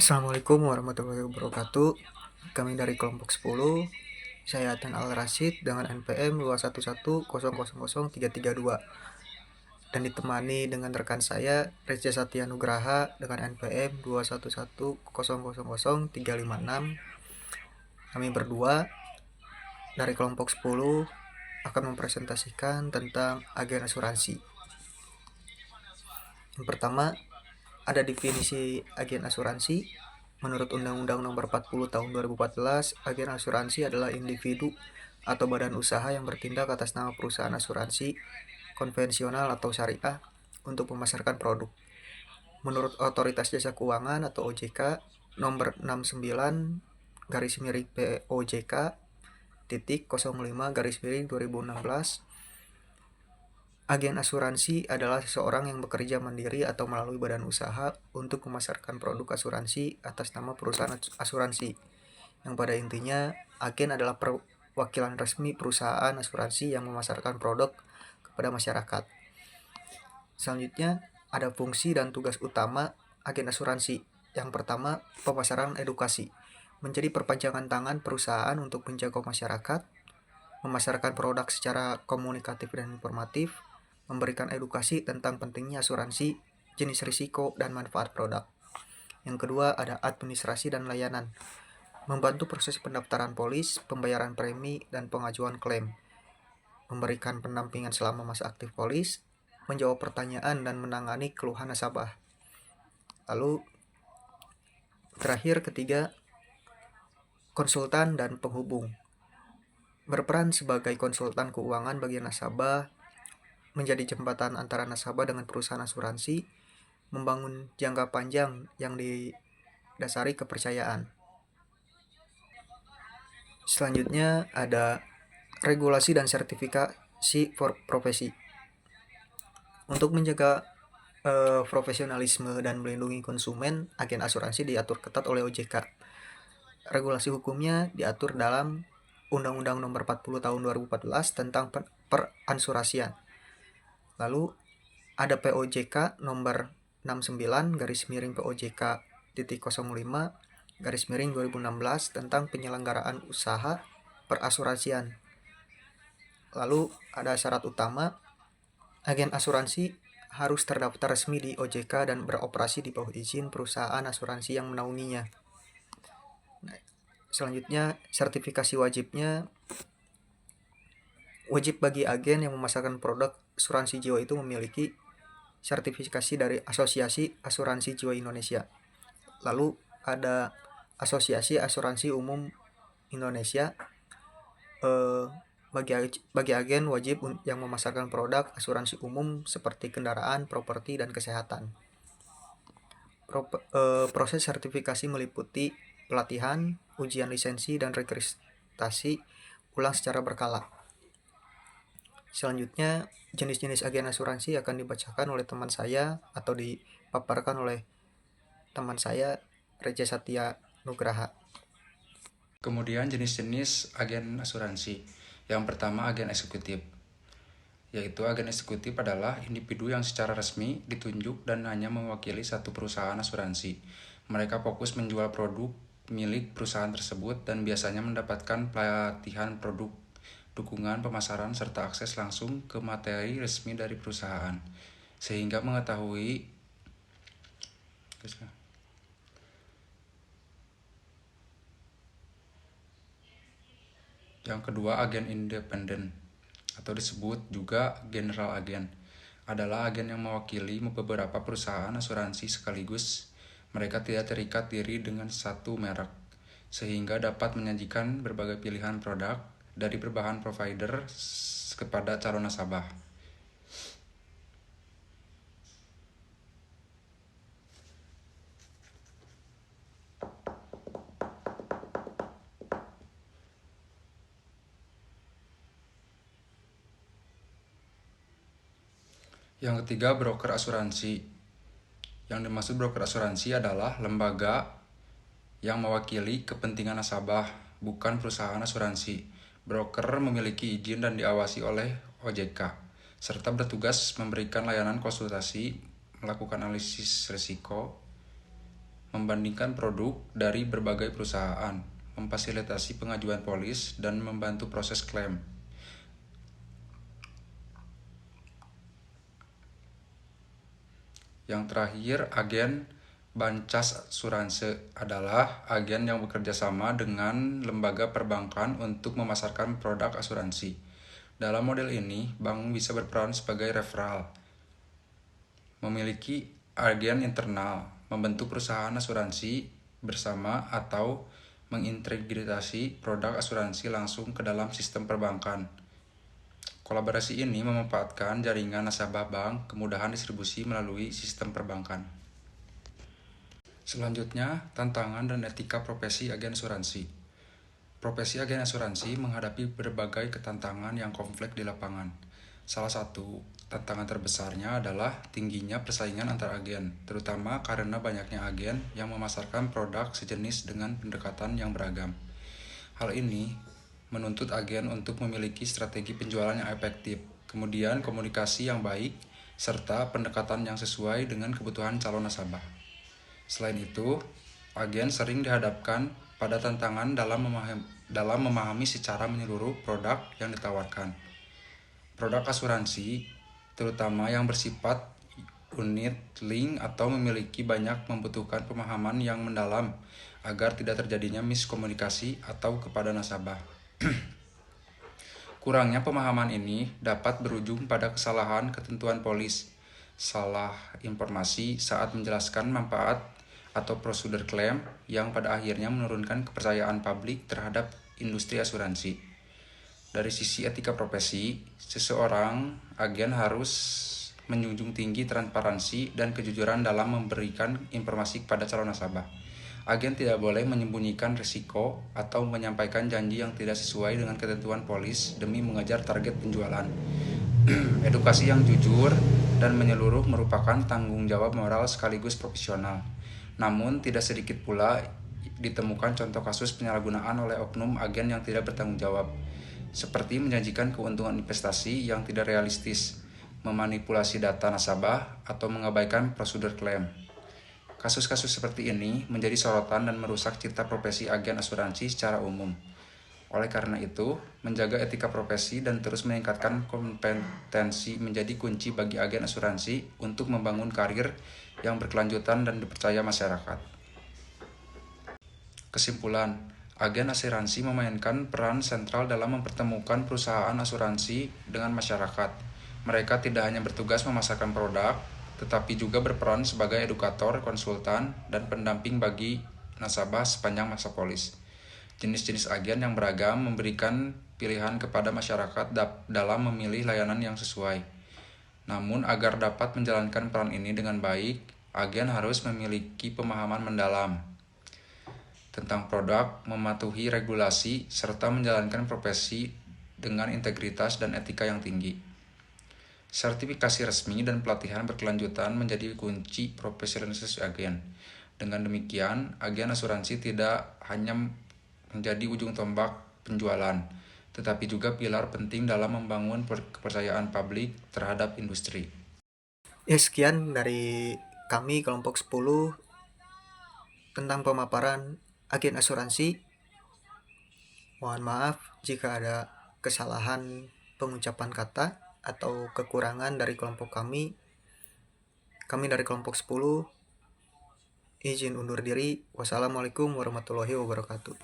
Assalamualaikum warahmatullahi wabarakatuh. Kami dari kelompok 10, saya Atan Al-Rashid dengan NPM 211000332 dan ditemani dengan rekan saya Reza Satya Nugraha dengan NPM 211000356. Kami berdua dari kelompok 10 akan mempresentasikan tentang agen asuransi. Yang pertama, ada definisi agen asuransi. Menurut Undang-Undang Nomor 40 Tahun 2014, agen asuransi adalah individu atau badan usaha yang bertindak atas nama perusahaan asuransi konvensional atau syariah untuk memasarkan produk. Menurut Otoritas Jasa Keuangan atau OJK Nomor 69 garis miring POJK titik 05 garis miring 2016, agen asuransi adalah seseorang yang bekerja mandiri atau melalui badan usaha untuk memasarkan produk asuransi atas nama perusahaan asuransi, yang pada intinya agen adalah perwakilan resmi perusahaan asuransi yang memasarkan produk kepada masyarakat. Selanjutnya, ada fungsi dan tugas utama agen asuransi. Yang pertama, pemasaran edukasi. Menjadi perpanjangan tangan perusahaan untuk menjangkau masyarakat, memasarkan produk secara komunikatif dan informatif, memberikan edukasi tentang pentingnya asuransi, jenis risiko, dan manfaat produk. Yang kedua, ada administrasi dan layanan. Membantu proses pendaftaran polis, pembayaran premi, dan pengajuan klaim. Memberikan pendampingan selama masa aktif polis, menjawab pertanyaan dan menangani keluhan nasabah. Lalu, terakhir ketiga, konsultan dan penghubung. Berperan sebagai konsultan keuangan bagi nasabah, menjadi jembatan antara nasabah dengan perusahaan asuransi, membangun jangka panjang yang didasari kepercayaan. Selanjutnya ada regulasi dan sertifikasi profesi. Untuk menjaga profesionalisme dan melindungi konsumen, agen asuransi diatur ketat oleh OJK. Regulasi hukumnya diatur dalam Undang-Undang Nomor 40 Tahun 2014 tentang peransurasian. Lalu ada POJK nomor 69 garis miring POJK titik 05 garis miring 2016 tentang penyelenggaraan usaha perasuransian. Lalu ada syarat utama, agen asuransi harus terdaftar resmi di OJK dan beroperasi di bawah izin perusahaan asuransi yang menaunginya. Selanjutnya, sertifikasi wajibnya. Wajib bagi agen yang memasarkan produk asuransi jiwa itu memiliki sertifikasi dari Asosiasi Asuransi Jiwa Indonesia. Lalu ada Asosiasi Asuransi Umum Indonesia. Bagi agen wajib yang memasarkan produk asuransi umum seperti kendaraan, properti, dan kesehatan. Proses sertifikasi meliputi pelatihan, ujian lisensi, dan registrasi ulang secara berkala. Selanjutnya, jenis-jenis agen asuransi akan dibacakan oleh teman saya atau dipaparkan oleh teman saya, Reza Satya Nugraha. Kemudian jenis-jenis agen asuransi. Yang pertama, agen eksekutif. Yaitu agen eksekutif adalah individu yang secara resmi ditunjuk dan hanya mewakili satu perusahaan asuransi. Mereka fokus menjual produk milik perusahaan tersebut dan biasanya mendapatkan pelatihan produk, dukungan pemasaran, serta akses langsung ke materi resmi dari perusahaan, sehingga mengetahui Yang kedua, agen independen atau disebut juga general agen adalah agen yang mewakili beberapa perusahaan asuransi sekaligus. Mereka tidak terikat diri dengan satu merek, sehingga dapat menyajikan berbagai pilihan produk dari berbagai provider kepada calon nasabah. Yang ketiga, broker asuransi. Yang dimaksud broker asuransi adalah lembaga yang mewakili kepentingan nasabah, bukan perusahaan asuransi. Broker memiliki izin dan diawasi oleh OJK, serta bertugas memberikan layanan konsultasi, melakukan analisis risiko, membandingkan produk dari berbagai perusahaan, memfasilitasi pengajuan polis, dan membantu proses klaim. Yang terakhir, agen Bancas Asuransi adalah agen yang bekerja sama dengan lembaga perbankan untuk memasarkan produk asuransi. Dalam model ini, bank bisa berperan sebagai referral, memiliki agen internal, membentuk perusahaan asuransi bersama, atau mengintegrasi produk asuransi langsung ke dalam sistem perbankan. Kolaborasi ini memanfaatkan jaringan nasabah bank, kemudahan distribusi melalui sistem perbankan. Selanjutnya, tantangan dan etika profesi agen asuransi. Profesi agen asuransi menghadapi berbagai ketantangan yang kompleks di lapangan. Salah satu tantangan terbesarnya adalah tingginya persaingan antar agen, terutama karena banyaknya agen yang memasarkan produk sejenis dengan pendekatan yang beragam. Hal ini menuntut agen untuk memiliki strategi penjualan yang efektif, kemudian komunikasi yang baik, serta pendekatan yang sesuai dengan kebutuhan calon nasabah. Selain itu, agen sering dihadapkan pada tantangan dalam memahami secara menyeluruh produk yang ditawarkan. Produk asuransi, terutama yang bersifat unit link atau memiliki banyak, membutuhkan pemahaman yang mendalam agar tidak terjadinya miskomunikasi atau kepada nasabah. Kurangnya pemahaman ini dapat berujung pada kesalahan ketentuan polis, salah informasi saat menjelaskan manfaat atau prosedur klaim yang pada akhirnya menurunkan kepercayaan publik terhadap industri asuransi. Dari sisi etika profesi, seseorang agen harus menjunjung tinggi transparansi dan kejujuran dalam memberikan informasi kepada calon nasabah. Agen tidak boleh menyembunyikan risiko atau menyampaikan janji yang tidak sesuai dengan ketentuan polis demi mengejar target penjualan. Edukasi yang jujur dan menyeluruh merupakan tanggung jawab moral sekaligus profesional. Namun, tidak sedikit pula ditemukan contoh kasus penyalahgunaan oleh oknum agen yang tidak bertanggung jawab, seperti menjanjikan keuntungan investasi yang tidak realistis, memanipulasi data nasabah, atau mengabaikan prosedur klaim. Kasus-kasus seperti ini menjadi sorotan dan merusak citra profesi agen asuransi secara umum. Oleh karena itu, menjaga etika profesi dan terus meningkatkan kompetensi menjadi kunci bagi agen asuransi untuk membangun karir yang berkelanjutan dan dipercaya masyarakat. Kesimpulan, agen asuransi memainkan peran sentral dalam mempertemukan perusahaan asuransi dengan masyarakat. Mereka tidak hanya bertugas memasarkan produk, tetapi juga berperan sebagai edukator, konsultan, dan pendamping bagi nasabah sepanjang masa polis. Jenis-jenis agen yang beragam memberikan pilihan kepada masyarakat dalam memilih layanan yang sesuai. Namun, agar dapat menjalankan peran ini dengan baik, agen harus memiliki pemahaman mendalam tentang produk, mematuhi regulasi, serta menjalankan profesi dengan integritas dan etika yang tinggi. Sertifikasi resmi dan pelatihan berkelanjutan menjadi kunci profesionalisasi agen. Dengan demikian, agen asuransi tidak hanya menjadi ujung tombak penjualan, tetapi juga pilar penting dalam membangun kepercayaan publik terhadap industri. Ya, sekian dari kami kelompok 10 tentang pemaparan agen asuransi. Mohon maaf jika ada kesalahan pengucapan kata atau kekurangan dari kelompok kami. Kami dari kelompok 10 izin undur diri. Wassalamualaikum warahmatullahi wabarakatuh.